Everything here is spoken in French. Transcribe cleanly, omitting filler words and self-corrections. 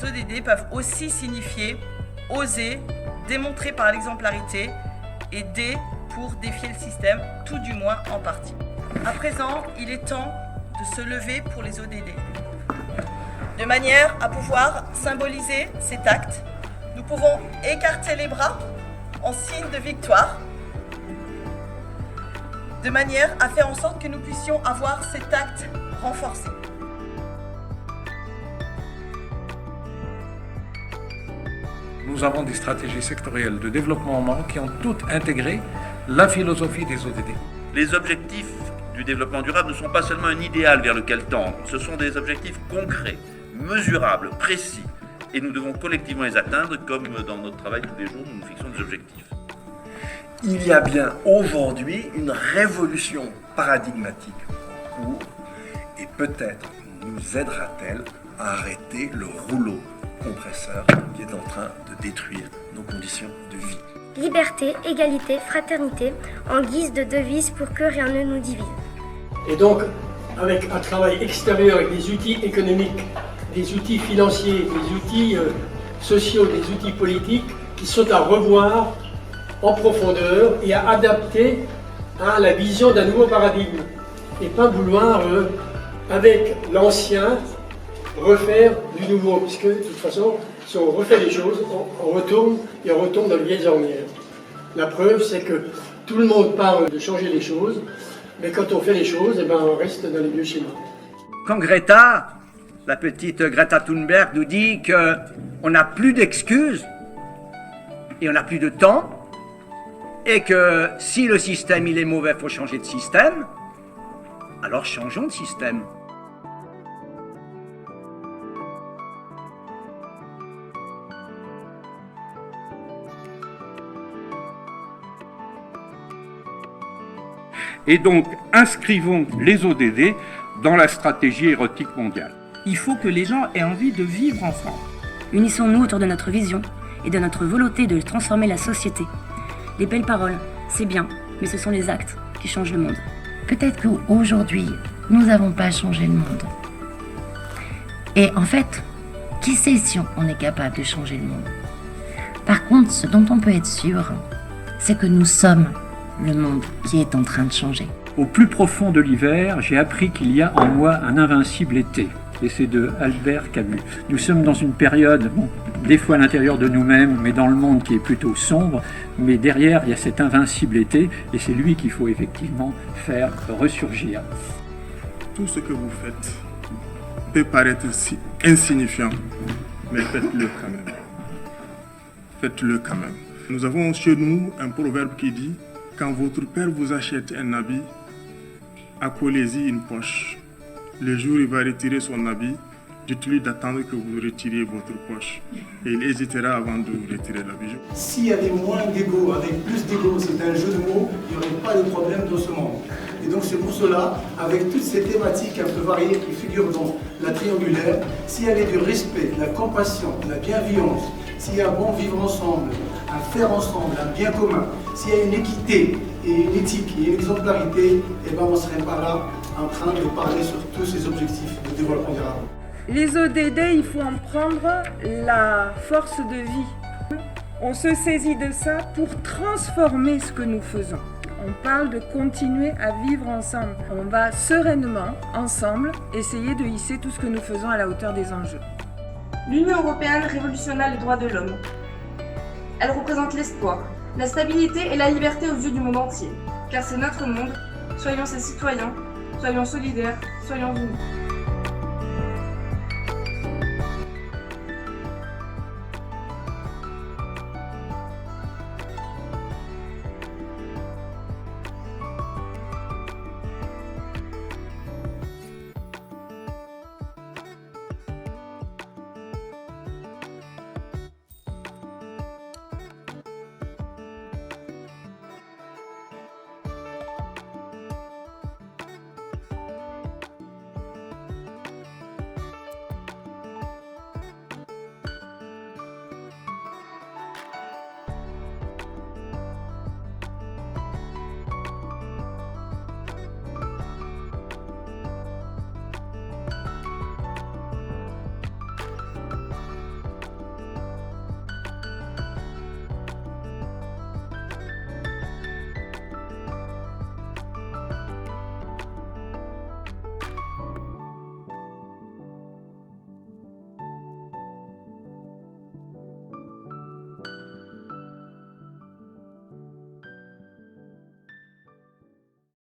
les ODD peuvent aussi signifier oser, démontrer par l'exemplarité et D pour défier le système, tout du moins en partie. À présent, il est temps de se lever pour les ODD. De manière à pouvoir symboliser cet acte, nous pouvons écarter les bras en signe de victoire, de manière à faire en sorte que nous puissions avoir cet acte renforcé. Nous avons des stratégies sectorielles de développement au Maroc qui ont toutes intégré la philosophie des ODD. Les objectifs du développement durable ne sont pas seulement un idéal vers lequel tendre, ce sont des objectifs concrets, mesurables, précis. Et nous devons collectivement les atteindre, comme dans notre travail tous les jours, nous nous fixons des objectifs. Il y a bien aujourd'hui une révolution paradigmatique en cours et peut-être nous aidera-t-elle à arrêter le rouleau compresseur qui est en train de détruire nos conditions de vie. Liberté, égalité, fraternité, en guise de devise pour que rien ne nous divise. Et donc, avec un travail extérieur, avec des outils économiques, des outils financiers, des outils sociaux, des outils politiques qui sont à revoir en profondeur et à adapter à la vision d'un nouveau paradigme. Et pas vouloir, avec l'ancien, refaire du nouveau. Puisque, de toute façon, si on refait les choses, on retourne dans les vieilles ornières. La preuve, c'est que tout le monde parle de changer les choses, mais quand on fait les choses, eh ben, on reste dans les vieux schémas. Quand Greta, la petite Greta Thunberg, nous dit qu'on n'a plus d'excuses et on n'a plus de temps, et que si le système il est mauvais, il faut changer de système, alors changeons de système. Et donc, inscrivons les ODD dans la stratégie érotique mondiale. Il faut que les gens aient envie de vivre ensemble. Unissons-nous autour de notre vision et de notre volonté de transformer la société. Les belles paroles, c'est bien, mais ce sont les actes qui changent le monde. Peut-être qu'aujourd'hui, nous n'avons pas changé le monde. Et en fait, qui sait si on est capable de changer le monde? Par contre, ce dont on peut être sûr, c'est que nous sommes le monde qui est en train de changer. Au plus profond de l'hiver, j'ai appris qu'il y a en moi un invincible été. Et c'est de Albert Camus. Nous sommes dans une période, des fois à l'intérieur de nous-mêmes, mais dans le monde qui est plutôt sombre, mais derrière il y a cet invincible été, et c'est lui qu'il faut effectivement faire ressurgir. Tout ce que vous faites peut paraître insignifiant, mais faites-le quand même. Faites-le quand même. Nous avons chez nous un proverbe qui dit: quand votre père vous achète un habit, accolez-y une poche. Le jour où il va retirer son habit, dites-lui d'attendre que vous retiriez votre poche. Et il hésitera avant de vous retirer l'habit. S'il y avait moins d'ego, avec plus d'ego, c'est un jeu de mots, il n'y aurait pas de problème dans ce monde. Et donc c'est pour cela, avec toutes ces thématiques un peu variées qui figurent dans la triangulaire, s'il y avait du respect, de la compassion, de la bienveillance, s'il y a un bon vivre ensemble, un faire ensemble, un bien commun, s'il y a une équité et une éthique et une exemplarité, eh ben on ne serait pas là en train de parler sur tous ces objectifs de développement durable. Les ODD, il faut en prendre la force de vie. On se saisit de ça pour transformer ce que nous faisons. On parle de continuer à vivre ensemble. On va sereinement, ensemble, essayer de hisser tout ce que nous faisons à la hauteur des enjeux. L'Union européenne révolutionna les droits de l'homme. Elle représente l'espoir, la stabilité et la liberté aux yeux du monde entier. Car c'est notre monde, soyons ses citoyens, soyons solidaires, soyons unis.